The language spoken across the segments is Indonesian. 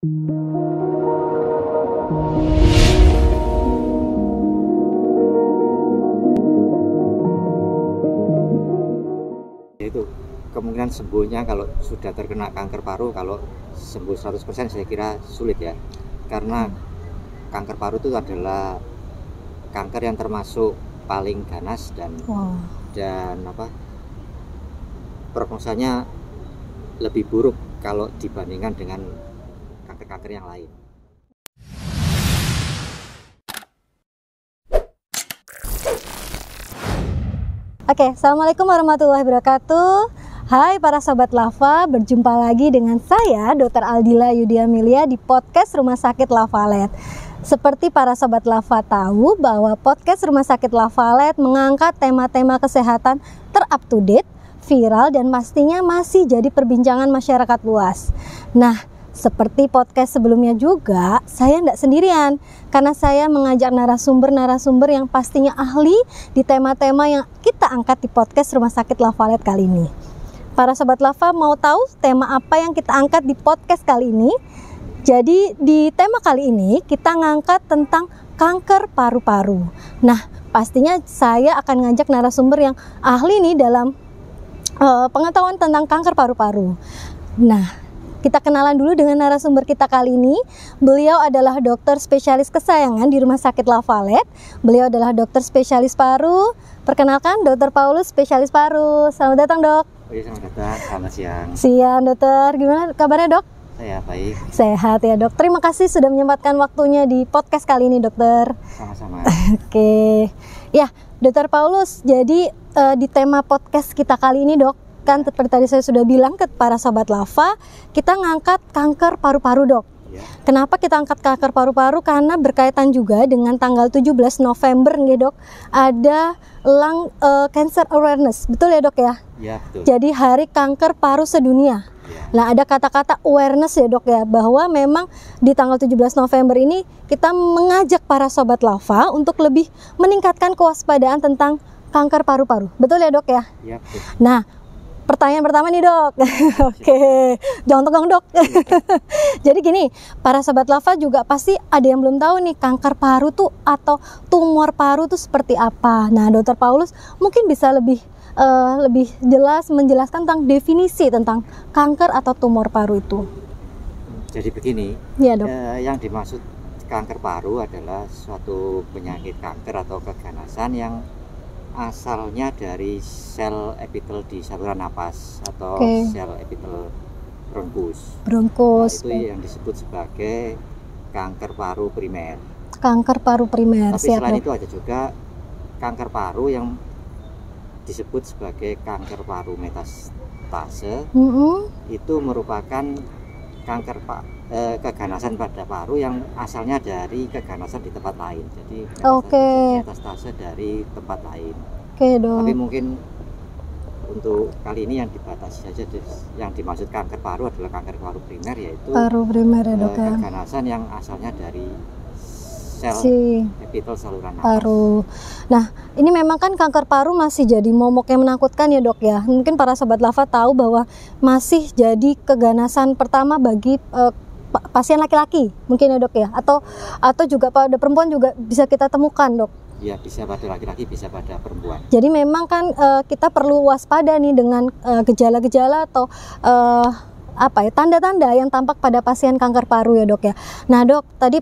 Itu kemungkinan sembuhnya kalau sudah terkena kanker paru, kalau sembuh 100% saya kira sulit ya, karena kanker paru itu adalah kanker yang termasuk paling ganas dan prognosanya lebih buruk kalau dibandingkan dengan kanker-kanker yang lain. Oke, Assalamualaikum warahmatullahi wabarakatuh. Hai para Sobat Lava, berjumpa lagi dengan saya Dr. Aldila Yudi Amelia di podcast Rumah Sakit Lavalet. Seperti para Sobat Lava tahu bahwa podcast Rumah Sakit Lavalet mengangkat tema-tema kesehatan ter-up-to-date, viral, dan pastinya masih jadi perbincangan masyarakat luas. Nah, seperti podcast sebelumnya juga, saya tidak sendirian karena saya mengajak narasumber-narasumber yang pastinya ahli di tema-tema yang kita angkat di podcast Rumah Sakit Lavalet kali ini. Para Sobat Lava mau tahu tema apa yang kita angkat di podcast kali ini? Jadi di tema kali ini kita ngangkat tentang kanker paru-paru. Nah, pastinya saya akan ngajak narasumber yang ahli nih dalam pengetahuan tentang kanker paru-paru. Nah, kita kenalan dulu dengan narasumber kita kali ini. Beliau adalah dokter spesialis kesayangan di Rumah Sakit Lavalet. Beliau adalah dokter spesialis paru. Perkenalkan, Dr. Paulus, spesialis paru. Selamat datang, Dok. Oh iya, selamat datang. Selamat siang. Siang, Dokter. Gimana kabarnya, Dok? Saya baik. Sehat ya, Dok. Terima kasih sudah menyempatkan waktunya di podcast kali ini, Dokter. Sama-sama. Oke. Ya, Dr. Paulus, jadi di tema podcast kita kali ini, Dok, kan seperti tadi saya sudah bilang ke para Sobat Lava, kita ngangkat kanker paru-paru, Dok. Ya. Kenapa kita angkat kanker paru-paru? Karena berkaitan juga dengan tanggal 17 November nih, Dok. Ada Lung Cancer Awareness. Betul ya, Dok ya? Ya, betul. Jadi Hari Kanker Paru Sedunia. Ya. Nah, ada kata-kata awareness ya, Dok ya, bahwa memang di tanggal 17 November ini kita mengajak para Sobat Lava untuk lebih meningkatkan kewaspadaan tentang kanker paru-paru. Betul ya, Dok ya? Ya, betul. Nah, pertanyaan pertama nih, Dok. Oke, jangan tegang, Dok. Jadi gini, para Sobat Lava juga pasti ada yang belum tahu nih kanker paru tuh atau tumor paru tuh seperti apa. Nah, Dr. Paulus mungkin bisa lebih jelas menjelaskan tentang definisi tentang kanker atau tumor paru itu. Jadi begini, Ya, Dok. yang dimaksud kanker paru adalah suatu penyakit kanker atau keganasan yang asalnya dari sel epitel di saluran napas atau sel epitel bronkus. Bronkus. Nah, itu yang disebut sebagai kanker paru primer. Kanker paru primer. Tapi selain itu ada juga kanker paru yang disebut sebagai kanker paru metastase. Itu merupakan kanker keganasan pada paru yang asalnya dari keganasan di tempat lain. Jadi metastase dari tempat lain. Oke, Dok. Tapi mungkin untuk kali ini yang dibatasi saja, yang dimaksud kanker paru adalah kanker paru primer, yaitu paru primer ya, Dok ya. Keganasan yang asalnya dari sel epitel saluran napas. Paru. Nah, ini memang kan kanker paru masih jadi momok yang menakutkan ya, Dok ya. Mungkin para Sobat Lava tahu bahwa masih jadi keganasan pertama bagi pasien laki-laki, mungkin ya, Dok ya. Atau juga pada perempuan juga bisa kita temukan, Dok. Ya, bisa pada laki-laki, bisa pada perempuan. Jadi memang kan kita perlu waspada nih dengan gejala-gejala atau tanda-tanda yang tampak pada pasien kanker paru ya, Dok ya. Nah, Dok, tadi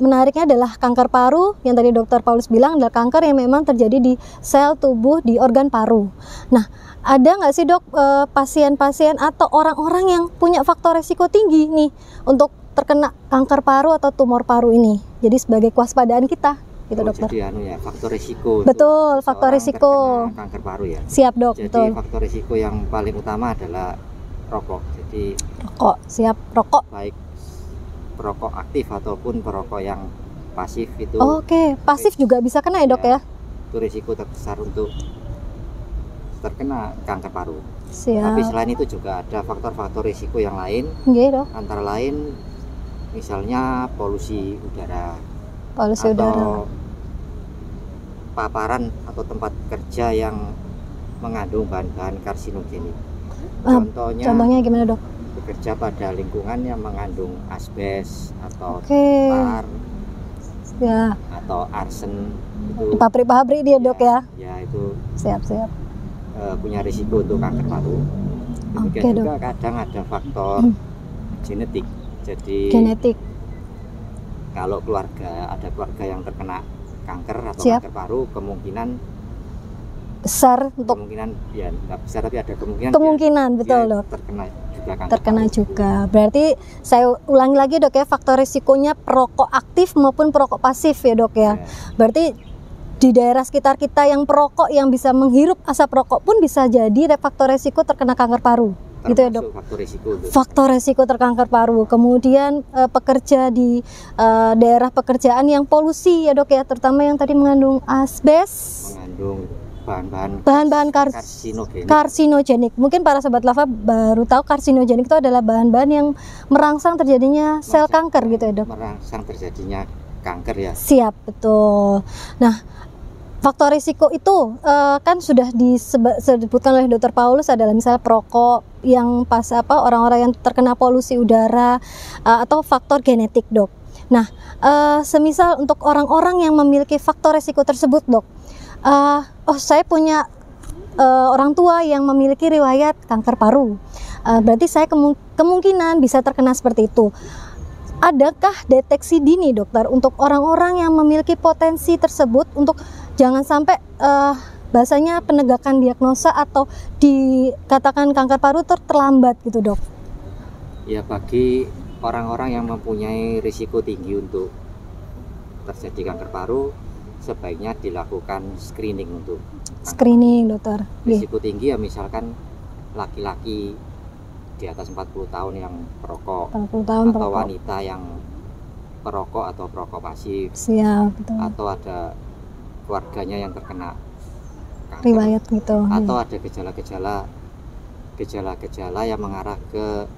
menariknya adalah kanker paru yang tadi Dr. Paulus bilang adalah kanker yang memang terjadi di sel tubuh di organ paru. Nah, ada nggak sih, Dok, pasien-pasien atau orang-orang yang punya faktor resiko tinggi nih untuk terkena kanker paru atau tumor paru ini? Jadi sebagai kewaspadaan kita, gitu, Dokter. Jadi faktor risiko. Betul, faktor risiko kanker paru ya. Siap, Dok. Jadi betul. Faktor risiko yang paling utama adalah rokok. Jadi rokok, siap, rokok. Baik perokok aktif ataupun perokok yang pasif itu. Oke, pasif juga bisa kena ya, Dok ya? Itu risiko terbesar untuk terkena kanker paru. Siap. Tapi selain itu juga ada faktor-faktor risiko yang lain. Dok. Antara lain misalnya polusi udara. Polusi udara. Paparan atau tempat kerja yang mengandung bahan-bahan karsinogenik. Contohnya gimana, Dok? bekerja pada lingkungan yang mengandung asbes atau Oke. tar Ya, atau arsen di itu pabrik-pabrik dia dok ya. ya itu Siap-siap. punya risiko untuk kanker paru. Oke, Demikian juga kadang ada faktor genetik. Jadi Genetik. kalau ada keluarga yang terkena kanker atau Siap. kanker paru, kemungkinan ya nggak besar tapi ada kemungkinan betul dia dok. terkena juga kanker Terkena paru. juga. Berarti saya ulangi lagi dok ya, faktor risikonya perokok aktif maupun perokok pasif ya dok ya. Ya, Berarti di daerah sekitar kita yang perokok yang bisa menghirup asap rokok pun bisa jadi faktor risiko terkena kanker paru. Gitu ya dok. termasuk faktor risiko untuk Faktor risiko terkanker paru. Kemudian pekerja di daerah pekerjaan yang polusi ya dok ya, terutama yang tadi mengandung asbes, mengandung bahan-bahan karsinogenik. karsinogenik. Mungkin para sobat lava baru tahu karsinogenik itu adalah bahan-bahan yang merangsang terjadinya sel kanker gitu ya dok. Merangsang terjadinya kanker ya. Siap, betul. Nah, faktor risiko itu kan sudah disebutkan oleh Dr. Paulus adalah misalnya perokok yang orang-orang yang terkena polusi udara atau faktor genetik dok. Nah, semisal untuk orang-orang yang memiliki faktor risiko tersebut dok, saya punya orang tua yang memiliki riwayat kanker paru, berarti saya kemungkinan bisa terkena seperti itu. Adakah deteksi dini dokter untuk orang-orang yang memiliki potensi tersebut untuk jangan sampai bahasanya penegakan diagnosa atau dikatakan kanker paru terlambat gitu dok? Ya, bagi orang-orang yang mempunyai risiko tinggi untuk terjadi kanker paru, sebaiknya dilakukan screening untuk kanker. Screening dokter. Risiko tinggi ya misalkan laki-laki di atas 40 tahun yang perokok, 40 tahun atau perokok. wanita yang perokok atau perokok pasif, Siap, betul. atau ada keluarganya yang terkena kanker, Riwayat gitu. atau ada gejala-gejala yang mengarah ke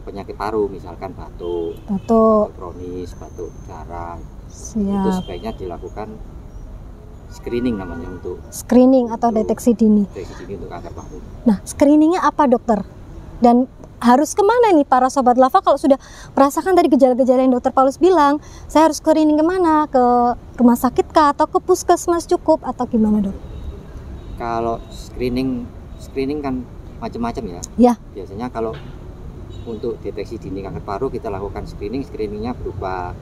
penyakit paru, misalkan batuk kronis, batuk darah. Itu Siap. sebaiknya dilakukan screening namanya, untuk Screening atau deteksi dini. deteksi dini untuk kanker paru. Nah, screeningnya apa dokter? Dan harus kemana nih para sobat lava kalau sudah merasakan tadi gejala-gejala yang dokter Paulus bilang? Saya harus screening kemana? Ke rumah sakit kah atau ke puskesmas cukup atau gimana dok? Kalau screening kan macam-macam ya. Ya. Biasanya kalau untuk deteksi dini kanker paru kita lakukan screeningnya berupa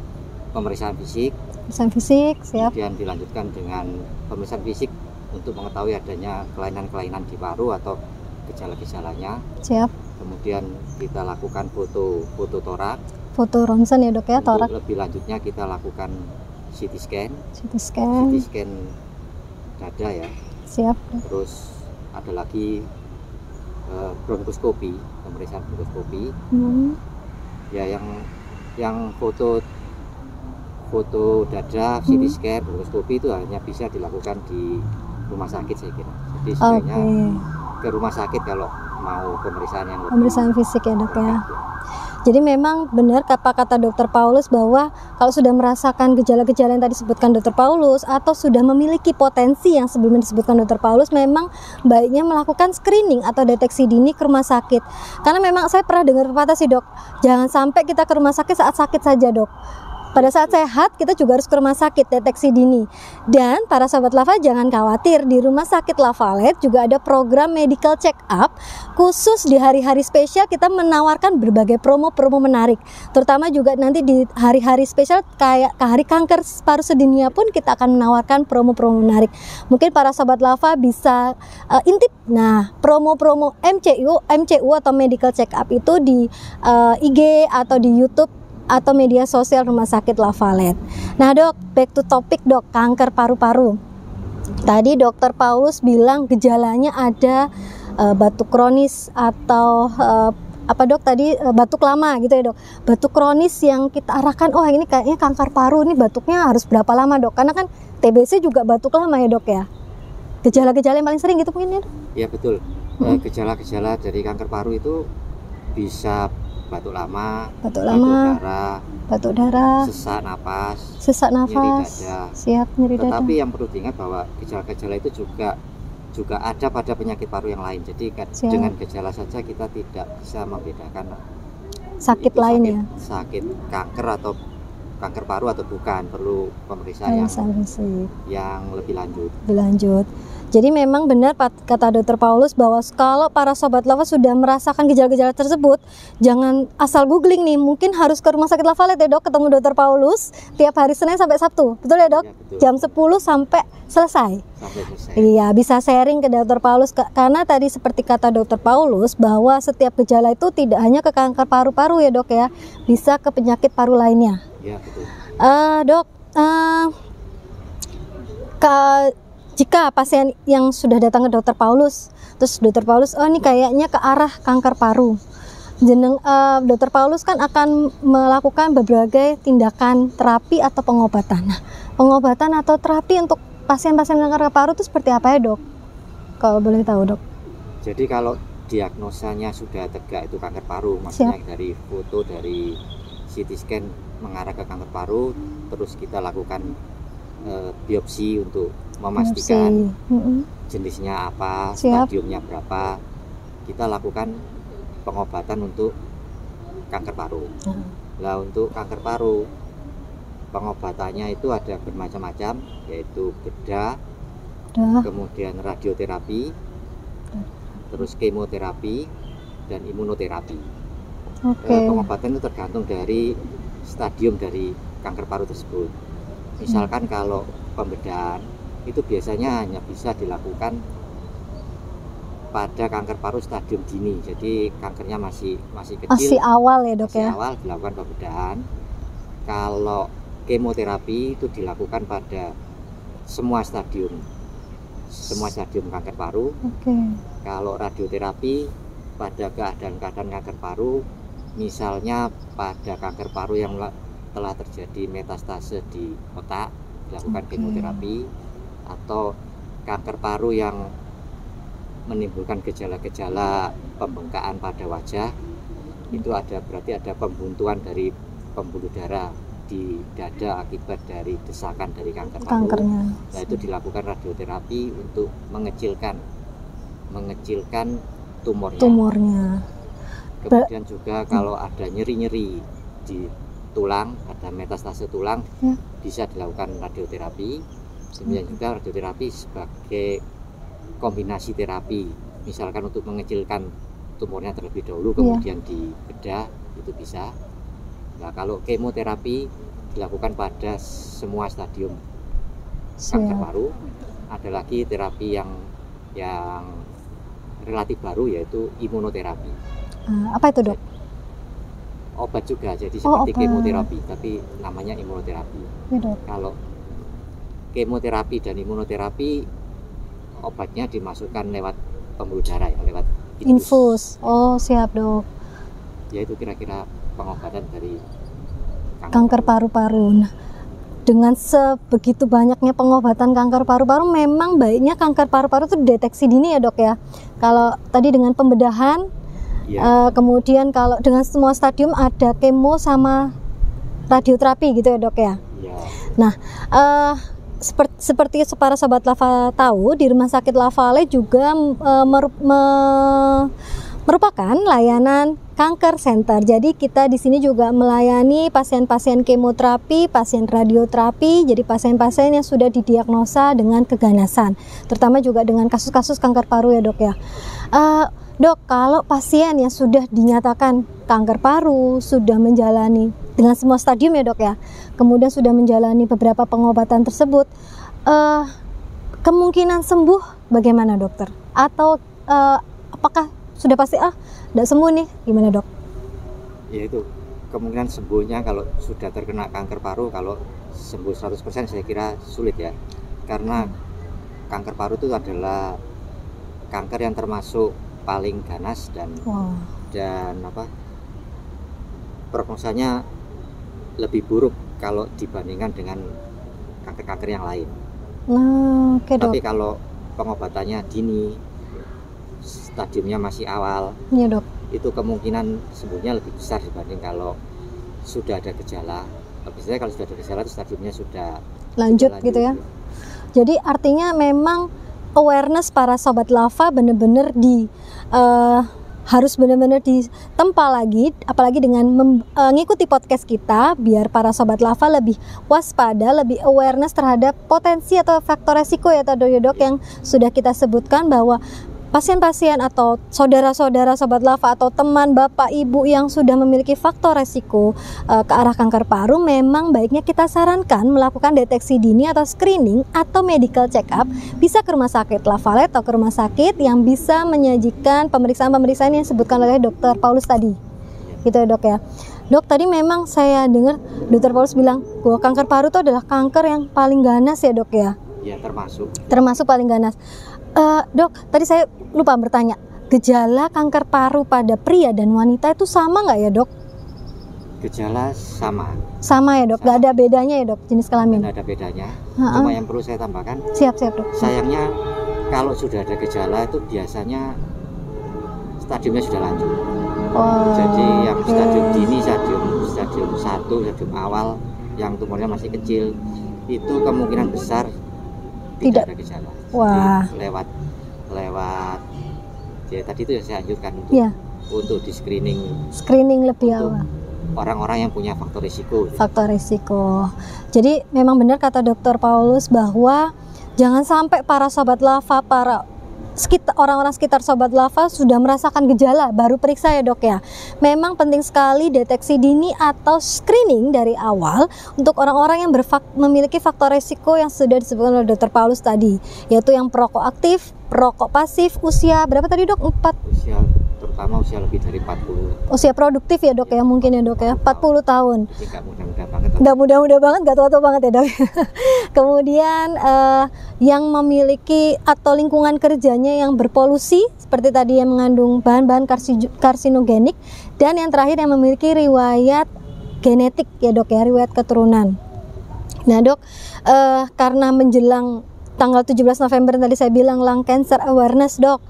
pemeriksaan fisik. Pemeriksaan fisik, siap. Kemudian dilanjutkan dengan pemeriksaan fisik untuk mengetahui adanya kelainan-kelainan di paru atau gejala-gejalanya. Siap. Kemudian kita lakukan foto torak. Foto ronsen ya dok ya, Untuk torak. lebih lanjutnya kita lakukan CT scan dada ya. Siap. Terus ada lagi bronkoskopi, pemeriksaan bronkoskopi. Ya, yang foto dada, CT scan, bronkoskopi itu hanya bisa dilakukan di rumah sakit saya kira. Jadi sebaiknya ke rumah sakit kalau mau pemeriksaan yang lebih pemeriksaan fisik ya dok ya. Jadi memang benar kata dokter Paulus bahwa kalau sudah merasakan gejala-gejala yang tadi disebutkan dokter Paulus atau sudah memiliki potensi yang sebelumnya disebutkan dokter Paulus, memang baiknya melakukan screening atau deteksi dini ke rumah sakit. Karena memang saya pernah dengar pepatah sih dok, jangan sampai kita ke rumah sakit saat sakit saja dok. Pada saat sehat kita juga harus ke rumah sakit deteksi dini. Dan para sahabat lava jangan khawatir, di rumah sakit Lavalet juga ada program medical check up khusus di hari-hari spesial. Kita menawarkan berbagai promo-promo menarik, terutama juga nanti di hari-hari spesial kayak hari kanker paru sedunia pun kita akan menawarkan promo-promo menarik. Mungkin para sahabat lava bisa intip. Nah, promo-promo MCU atau medical check up itu di IG atau di YouTube atau media sosial Rumah Sakit Lavalet. Nah dok, back to topic dok, kanker paru-paru. Tadi dokter Paulus bilang gejalanya ada batuk kronis atau apa dok tadi, batuk lama gitu ya dok. Batuk kronis yang kita arahkan, oh ini kayaknya kanker paru, ini batuknya harus berapa lama dok? Karena kan TBC juga batuk lama ya dok ya. Gejala-gejala yang paling sering gitu mungkin ya dok? Ya betul. Gejala-gejala dari kanker paru itu bisa batuk lama, batuk darah, sesak napas, nyeri dada. Siap, nyeri dada. Tetapi yang perlu diingat bahwa gejala-gejala itu juga ada pada penyakit paru yang lain. Jadi dengan gejala saja kita tidak bisa membedakan sakit lainnya. Sakit kanker atau kanker paru atau bukan, perlu pemeriksaan yang lebih lanjut. Jadi memang benar kata Dokter Paulus bahwa kalau para sobat Lava sudah merasakan gejala-gejala tersebut, jangan asal googling nih, mungkin harus ke Rumah Sakit Lavalet ya Dok, ketemu Dokter Paulus tiap hari Senin sampai Sabtu, betul ya Dok? Ya, betul. Jam 10 sampai selesai. Iya, bisa sharing ke Dokter Paulus karena tadi seperti kata Dokter Paulus bahwa setiap gejala itu tidak hanya ke kanker paru-paru ya Dok ya, bisa ke penyakit paru lainnya. Iya, betul. Dok, jika pasien yang sudah datang ke Dokter Paulus, terus Dokter Paulus, oh ini kayaknya ke arah kanker paru, Dokter Paulus kan akan melakukan berbagai tindakan terapi atau pengobatan. Nah, pengobatan atau terapi untuk pasien-pasien kanker paru itu seperti apa ya Dok? Kalau boleh tahu Dok. Jadi kalau diagnosanya sudah tegak itu kanker paru, maksudnya dari foto dari CT scan mengarah ke kanker paru, terus kita lakukan biopsi untuk memastikan jenisnya apa, stadiumnya berapa, kita lakukan pengobatan untuk kanker paru. Nah, untuk kanker paru pengobatannya itu ada bermacam-macam, yaitu bedah, kemudian radioterapi, terus kemoterapi dan imunoterapi. Pengobatan itu tergantung dari stadium dari kanker paru tersebut. Misalkan kalau pembedahan itu biasanya hanya bisa dilakukan pada kanker paru stadium dini, jadi kankernya masih kecil, masih awal ya Dok, masih awal dilakukan pembedahan. Kalau kemoterapi itu dilakukan pada semua stadium kanker paru. Kalau radioterapi pada keadaan kanker paru, misalnya pada kanker paru yang telah terjadi metastase di otak, dilakukan kemoterapi, atau kanker paru yang menimbulkan gejala-gejala pembengkakan pada wajah, itu berarti ada pembuntuan dari pembuluh darah di dada akibat dari desakan dari kanker paru. Nah, itu dilakukan radioterapi untuk mengecilkan tumornya. Kemudian juga kalau ada nyeri-nyeri di tulang, ada metastase tulang, bisa dilakukan radioterapi. Kemudian juga radioterapi sebagai kombinasi terapi, misalkan untuk mengecilkan tumornya terlebih dahulu, kemudian dibedah, itu bisa. Nah, kalau kemoterapi dilakukan pada semua stadium kanker paru. Ada lagi terapi yang relatif baru, yaitu imunoterapi. Apa itu Dok? Obat juga, jadi seperti kemoterapi, tapi namanya imunoterapi. Kalau kemoterapi dan imunoterapi, obatnya dimasukkan lewat pembuluh darah ya, lewat infus. Oh, siap Dok. Ya, itu kira-kira pengobatan dari kanker paru-paru. Nah, dengan sebegitu banyaknya pengobatan kanker paru-paru, memang baiknya kanker paru-paru itu dideteksi dini ya Dok ya. Kalau tadi dengan pembedahan, kemudian kalau dengan semua stadium ada kemo sama radioterapi gitu ya Dok ya. Nah, seperti para sobat Lava tahu, di Rumah Sakit Lavalet juga merupakan layanan kanker center. Jadi kita di sini juga melayani pasien-pasien kemoterapi, pasien radioterapi, jadi pasien-pasien yang sudah didiagnosa dengan keganasan, terutama juga dengan kasus-kasus kanker paru ya Dok ya. Dok, kalau pasien yang sudah dinyatakan kanker paru, sudah menjalani dengan semua stadium ya Dok ya, kemudian sudah menjalani beberapa pengobatan tersebut, kemungkinan sembuh bagaimana Dokter? Atau apakah sudah pasti tidak sembuh nih, gimana Dok? Ya, itu kemungkinan sembuhnya kalau sudah terkena kanker paru, kalau sembuh 100% saya kira sulit ya, karena kanker paru itu adalah kanker yang termasuk paling ganas dan prognosanya lebih buruk kalau dibandingkan dengan kanker-kanker yang lain. Tapi kalau pengobatannya dini, stadiumnya masih awal, Dok, itu kemungkinan sembuhnya lebih besar dibanding kalau sudah ada gejala. Biasanya kalau sudah ada gejala itu stadiumnya sudah lanjut gitu ya. Jadi artinya memang awareness para sobat Lava benar-benar harus benar-benar ditempa lagi, apalagi dengan mengikuti podcast kita, biar para sobat Lava lebih waspada, lebih awareness terhadap potensi atau faktor resiko ya Dok yang sudah kita sebutkan, bahwa pasien-pasien atau saudara-saudara sobat Lava atau teman bapak ibu yang sudah memiliki faktor resiko ke arah kanker paru, memang baiknya kita sarankan melakukan deteksi dini atau screening atau medical check up, bisa ke rumah sakit Lavalet atau ke rumah sakit yang bisa menyajikan pemeriksaan-pemeriksaan yang disebutkan oleh Dr. Paulus tadi, gitu ya Dok ya. Dok, tadi memang saya dengar Dr. Paulus bilang bahwa kanker paru itu adalah kanker yang paling ganas ya Dok ya? Ya, termasuk paling ganas. Dok, tadi saya lupa bertanya, gejala kanker paru pada pria dan wanita itu sama nggak ya Dok? Gejala sama ya Dok, nggak ada bedanya ya Dok jenis kelamin? Nggak ada bedanya, cuma yang perlu saya tambahkan, siap Dok, sayangnya kalau sudah ada gejala itu biasanya stadiumnya sudah lanjut. Jadi yang stadium dini, stadium 1, stadium awal yang tumornya masih kecil, itu kemungkinan besar tidak ada gejala. Wah. Jadi lewat ya tadi itu yang saya anjurkan untuk di screening lebih awal orang-orang yang punya faktor risiko. Jadi memang benar kata Dr. Paulus bahwa jangan sampai para sobat Lava, orang-orang sekitar sobat Lava sudah merasakan gejala baru periksa ya Dok ya. Memang penting sekali deteksi dini atau screening dari awal untuk orang-orang yang memiliki faktor resiko yang sudah disebutkan oleh Dr. Paulus tadi, yaitu yang perokok aktif, perokok pasif, usia berapa tadi Dok? Terutama usia lebih dari 40. Usia produktif ya Dok ya, mungkin ya Dok ya, 40 tahun. Jadi nggak muda-muda banget. Nggak muda-muda banget, nggak tua-tua banget ya Dok. Kemudian yang memiliki atau lingkungan kerjanya yang berpolusi, seperti tadi yang mengandung bahan-bahan karsinogenik, dan yang terakhir yang memiliki riwayat genetik ya Dok ya, riwayat keturunan. Nah Dok, karena menjelang tanggal 17 November tadi saya bilang lung cancer awareness Dok,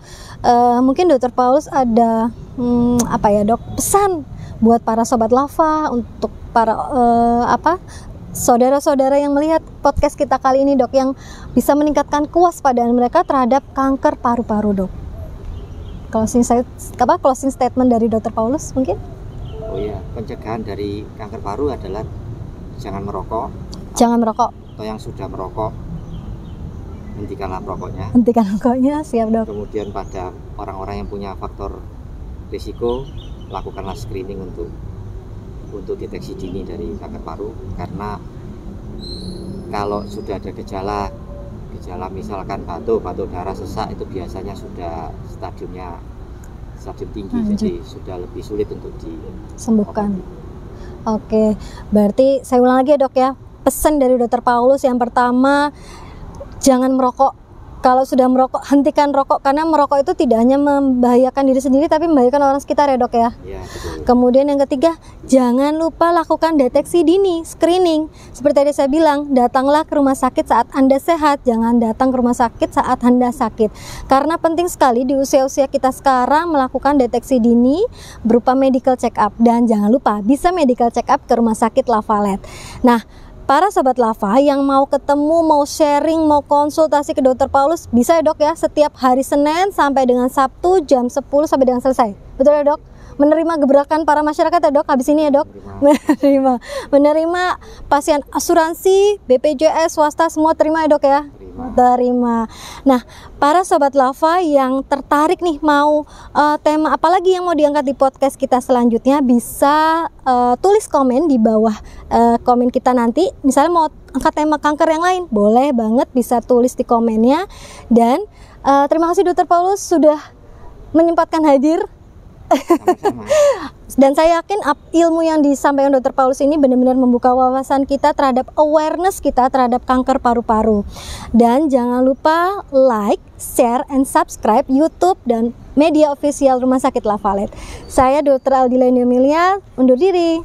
mungkin Dr. Paulus ada apa ya Dok, pesan buat para sobat Lava, untuk para saudara-saudara yang melihat podcast kita kali ini Dok, yang bisa meningkatkan kewaspadaan mereka terhadap kanker paru-paru Dok. Closing statement dari Dr. Paulus mungkin? Oh iya, pencegahan dari kanker paru adalah jangan merokok. Atau yang sudah merokok, hentikanlah rokoknya. Siap Dok. Kemudian pada orang-orang yang punya faktor risiko, lakukanlah screening untuk deteksi dini dari kanker paru, karena kalau sudah ada gejala misalkan batuk darah, sesak, itu biasanya sudah stadium tinggi. Jadi sudah lebih sulit untuk disembuhkan. Oke, berarti saya ulang lagi ya Dok ya, pesan dari Dr. Paulus yang pertama, jangan merokok. Kalau sudah merokok, hentikan rokok, karena merokok itu tidak hanya membahayakan diri sendiri tapi membahayakan orang sekitar ya Dok ya. Ya, betul. Kemudian yang ketiga, jangan lupa lakukan deteksi dini, screening. Seperti tadi saya bilang, datanglah ke rumah sakit saat Anda sehat, jangan datang ke rumah sakit saat Anda sakit. Karena penting sekali di usia-usia kita sekarang melakukan deteksi dini berupa medical check up, dan jangan lupa bisa medical check up ke rumah sakit Lavalet. Nah, para sobat Lava yang mau ketemu, mau sharing, mau konsultasi ke Dr. Paulus, bisa ya Dok ya, setiap hari Senin sampai dengan Sabtu jam 10 sampai dengan selesai. Betul ya Dok? Menerima gebrakan para masyarakat ya Dok, habis ini ya Dok? Menerima pasien asuransi, BPJS, swasta, semua terima ya Dok ya? Terima. Nah, para sobat Lava yang tertarik nih mau tema apalagi yang mau diangkat di podcast kita selanjutnya, bisa tulis komen di bawah komen kita nanti. Misalnya mau angkat tema kanker yang lain, boleh banget bisa tulis di komennya. Dan terima kasih Dr. Paulus sudah menyempatkan hadir. Sama-sama. Dan saya yakin ilmu yang disampaikan Dr. Paulus ini benar-benar membuka wawasan kita terhadap awareness kita terhadap kanker paru-paru. Dan jangan lupa like, share, and subscribe YouTube dan media official Rumah Sakit Lavalet. Saya Dr. Aldila Emilia undur diri.